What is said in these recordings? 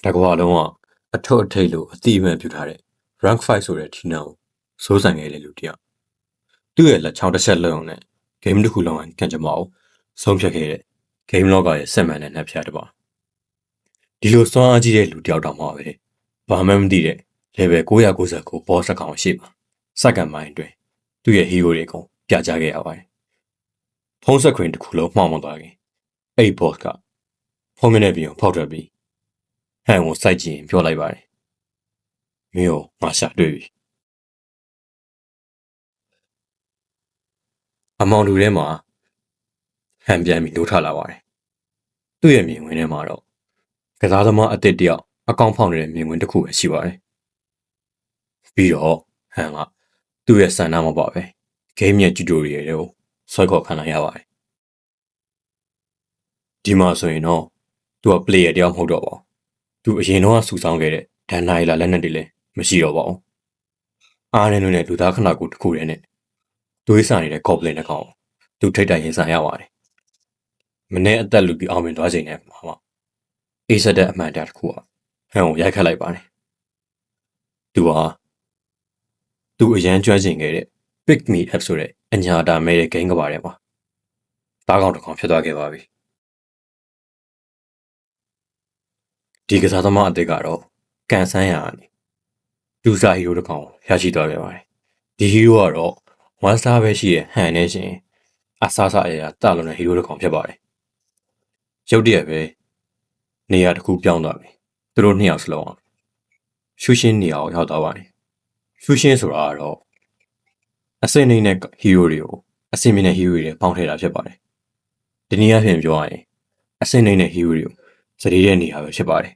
တကွာလုံးကအထွတ်အထိပ်လို့အတိအမှန်ပြုထားတဲ့ rank 5ဆိုတဲ့ထီနန်းကိုစိုးစံခဲ့တဲ့လူတစ်ယောက်သူ့ရဲ့လက်ချောင်းတစ်ချက်လုံးနဲ့ game တစ်ခုလုံးကကြံ့ကြမအောင်ဆုံးဖြတ်ခဲ့တဲ့ game logger ရဲ့စက်မှန်တဲ့နှက်ဖြားတစ်ပါဒီလိုစွမ်းအားကြီးတဲ့လူတစ်ယောက်တောင်မှပဲဘာမှမသိတဲ့ level 999 boss အကောင်ရှိပါစက္ကန့်ပိုင်းအတွင်းသူ့ရဲ့ hero တွေအကုန်ပြချခဲ့ရပါတယ်ဖုံးဆက်ခွင်တစ်ခုလုံးမှောင်မသွားခင်အဲ့ boss ကဖုံးမြနဲ့ပြီးဖောက်ထွက်ပြီးဟန်ကိုစိုက်ကြည့်ရင်ပြောလိုက်ပါတယ်မင်းကိုငါရှာတွေ့ပြီအမောင်လူထဲမှာဟန်ပြန်ပြီးလိုးထလာပါတယ်သူ့ရဲ့မြင်ကွင်းထဲမှာတော့ကစားသမားအသစ်တယောက်အကောင့်ဖောက်နေတဲ့မြင်ကွင်းတစ်ခုပဲရှိပါတယ်ပြီးတော့ဟန်ကသူ့ရဲ့ဆန္ဒမပါပဲ game ရဲ့ tutorial တွေကိုဆွဲခေါ်ခံလိုက်ရပါတယ်ဒီမှာဆိုရင်တော့သူက player တယောက်မဟုတ်တော့ပါဘူးသူအရင်တော့ဆူဆောင်းခဲ့တဲ့ဒန်နိုင်လာလက်နက်တွေလည်းမရှိတော့ပါဘူးအားနဲ့လူသားခဏကိုတစ်ခုတည်းနဲ့သွေးဆန်နေတဲ့ goblin တစ်ကောင်သူထိတ်တိုင်ရင်ဆိုင်ရပါတယ်မနေ့အသက်လူပြီးအောင်မြင်သွားချိန်နဲ့မှာအေးဆက်တဲ့အမှန်တရားတစ်ခုကဟန်ကိုရိုက်ခတ်လိုက်ပါတယ်သူအရန်ကျွမ်းကျင်ခဲ့တဲ့ pick me up ဆိုတဲ့အညာတာမဲတဲ့ game ကပါထဲမှာတားကောင်တစ်ကောင်ဖြစ်သွားခဲ့ပါပြီဒီကစားသမားအသစ်ကတော့ကန်ဆန်းရာကနေလူစားဟီရိုတစ်ကောင်ရရှိသွားခဲ့ပါတယ်ဒီဟီရိုကတော့ one star ပဲရှိတဲ့ဟန်နဲ့ရှင်အဆာဆာအရာတာလွန်တဲ့ဟီရိုတစ်ကောင်ဖြစ်ပါတယ်ရုတ်တရက်ပဲနေရာတစ်ခုပြောင်းသွားပြီသူတို့နှစ်ယောက်စလုံးရှုရှင်းနေရာကိုရောက်သွားပါတယ်ရှုရှင်းဆိုတာကတော့အစင်းနေတဲ့ဟီရိုတွေကိုအစင်းမြင့်တဲ့ဟီရိုတွေပေါင်းထည့်တာဖြစ်ပါတယ်ဒီနည်းအားဖြင့်ပြောရရင်အစင်းနေတဲ့ဟီရိုတွေကိုစတေးတဲ့နေရာပဲဖြစ်ပါတယ်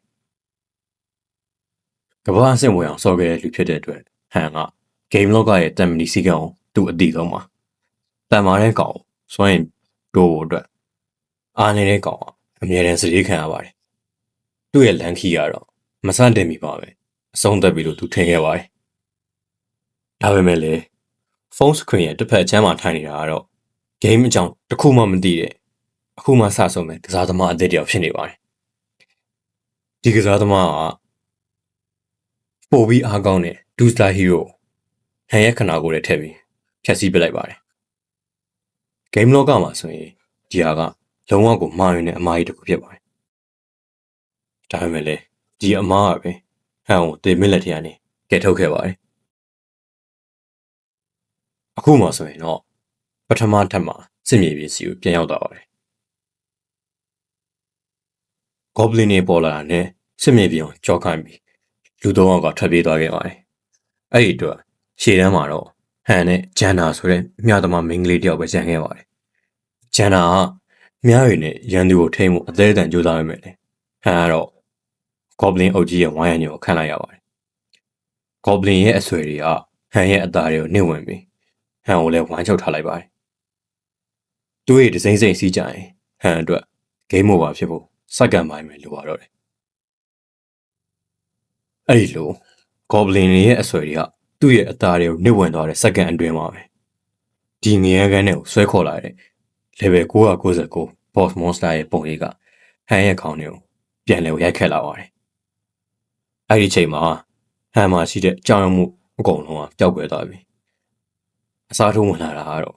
ကမ္ဘာအဆင့်ဝင်အောင်ဆော့ခဲ့တဲ့လူဖြစ်တဲ့အတွက်ဟန်က game logger ရဲ့တမ်မနီစီကံကိုသူ့အတိဆုံးပါတန်မာတဲ့ကောင်စွန့်ရင်တိုးဖို့အတွက်အားနေတဲ့ကောင်ကအမြဲတမ်းစတေးခံရပါတယ်သူ့ရဲ့လန်ခီကတော့မဆန့်တင်မိပါပဲအဆုံးသက်ပြီလို့သူထင်ခဲ့ပါတယ်ဒါပေမဲ့လည်းဖုန်းစခရင်ရဲ့တစ်ဖက်ချမ်းမှာထိုင်နေတာကတော့ game အကြောင်းတစ်ခုမှမသိတဲ့အခုမှစဆုံးမဲ့ကစားသမားအသစ်တယောက်ဖြစ်နေပါတယ်ဒီကစားသမားကပိုပြီးအားကောင်းတဲ့ဒူစတာဟီရိုဟန်ရဲ့ခနာကိုလည်းထည့်ပြီးဖြတ်စည်းပစ်လိုက်ပါတယ် game logger မှာဆိုရင်ဒီဟာကလုံးဝကိုမှားရင်းတဲ့အမားကြီးတစ်ခုဖြစ်ပါတယ်ဒါပေမဲ့လည်းဒီအမားကပဲဟန်ကိုတေမစ်လက်ထရနေကဲထုတ်ခဲ့ပါတယ်အခုမှဆိုရင်တော့ပထမထပ်မှာစစ်မြေပြင်စီကိုပြန်ရောက်သွားပါတယ်ဂေါဘလင်တွေပေါ်လာတာနဲ့စစ်မြေပြင်ကိုကြောက်ခိုင်းပြီးလူသုံးယောက်ကထွက်ပြေးသွားခဲ့ပါတယ်အဲ့ဒီအတွက်ရှေ့တန်းမှာတော့ဟန်နဲ့ဂျန်နာဆိုတဲ့မြသမားမိန်းကလေးတယောက်ပဲကျန်ခဲ့ပါတယ်ဂျန်နာကမြားရည်နဲ့ရန်သူကိုထိန်းမှုအသေးအတန်ကြိုးစားရမယ်လေဟန်ကတော့ဂေါဘလင်အုပ်ကြီးရဲ့ဝိုင်းရံကိုခံလိုက်ရပါတယ်ဂေါဘလင်ရဲ့အဆွေတွေကဟန်ရဲ့အသားတွေကိုနှိမ့်ဝင်ပြီးဟန်ကိုလည်းဝိုင်းချုပ်ထားလိုက်ပါတယ်သူ့ရဲ့ဒစိမ့်စိမ့်စီးကြရင်ဟန်အတွက်ဂိမ်းမိုဘာဖြစ်ဖို့စက္ကန့်ပိုင်းပဲလိုပါတော့တယ်အဲ့ဒီလိုဂေါဘလင်ရဲ့အဆွေတွေကသူ့ရဲ့အသားတွေကိုနှိမ့်ဝင်သွားတဲ့စက္ကန့်အတွင်းမှာပဲဒီငရဲကန်းတွေကိုဆွဲခေါ်လာတဲ့ level 999 boss monster ရဲ့ပုံရိပ်ကဟန်ရဲ့ခေါင်းတွေကိုပြန်လည်ရိုက်ခတ်လာပါတယ်အဲ့ဒီချိန်မှာဟန်မှာရှိတဲ့ကြောင်ရမှုအကုန်လုံးကပျောက်ကွယ်သွားပြီအစားထိုးဝင်လာတာကတော့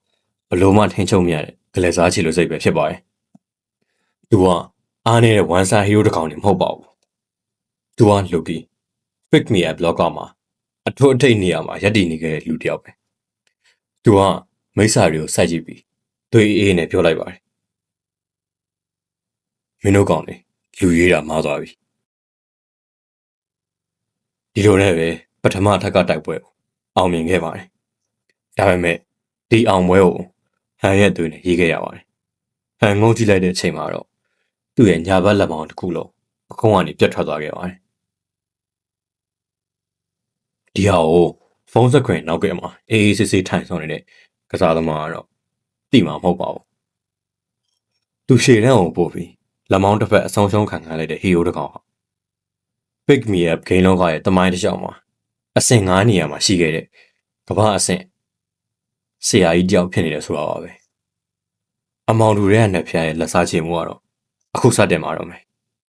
ဘလို့မှထင်းချုံမရတဲ့ဂလက်စားချီလိုစိတ်ပဲဖြစ်ပါတယ်သူကအားနေတဲ့ one star hero တစ်ကောင်နေမဟုတ်ပါဘူးသူကလူကီ pick me up blogger မှာအထွတ်အထိပ်နေရာမှာရပ်တည်နေခဲ့တဲ့လူတစ်ယောက်ပဲသူကမိစ္ဆာတွေကိုစိုက်ကြည့်ပြီးသွေးအေးနဲ့ပြောလိုက်ပါတယ်မင်းတို့ကောင်လေလူရေးတာမှားသွားပြီဒီလိုနဲ့ပဲပထမထပ်ကတိုက်ပွဲကိုအောင်မြင်ခဲ့ပါတယ်ဒါပေမဲ့ဒီအောင်ပွဲကိုဟန်ရဲ့သွေးနဲ့ရေးခဲ့ရပါတယ်ဟန်ငုံကြည့်လိုက်တဲ့အချိန်မှာတော့သူ့ရဲ့ညာဘက်လက်မောင်းတစ်ခုလုံးအကုန်းကနေပြတ်ထွက်သွားခဲ့ပါတယ်ဒီဟာကိုဖုန်းစခွင်နောက်ကမှာအေးအေးဆေးဆေးထိုင်ဆောင်နေတဲ့ကစားသမားကတော့တိမှာမဟုတ်ပါဘူးသူရှေ့တန်းကိုပို့ပြီးလက်မောင်းတစ်ဖက်အဆောင်ရှုံးခံခံလိုက်တဲ့ဟီရိုတစ်ကောင် pick me up game logger ရဲ့တမိုင်းတစ်လျှောက်မှာအဆင့်9နေရာမှာရှိခဲ့တဲ့ကမ္ဘာအဆင့်ဆရာကြီးတယောက်ဖြစ်နေတယ်ဆိုတာပါပဲအမောင်လူတွေကနှက်ဖျားရဲ့လက်စားချေမှုကတော့အခုစတင်မှာတော့မယ်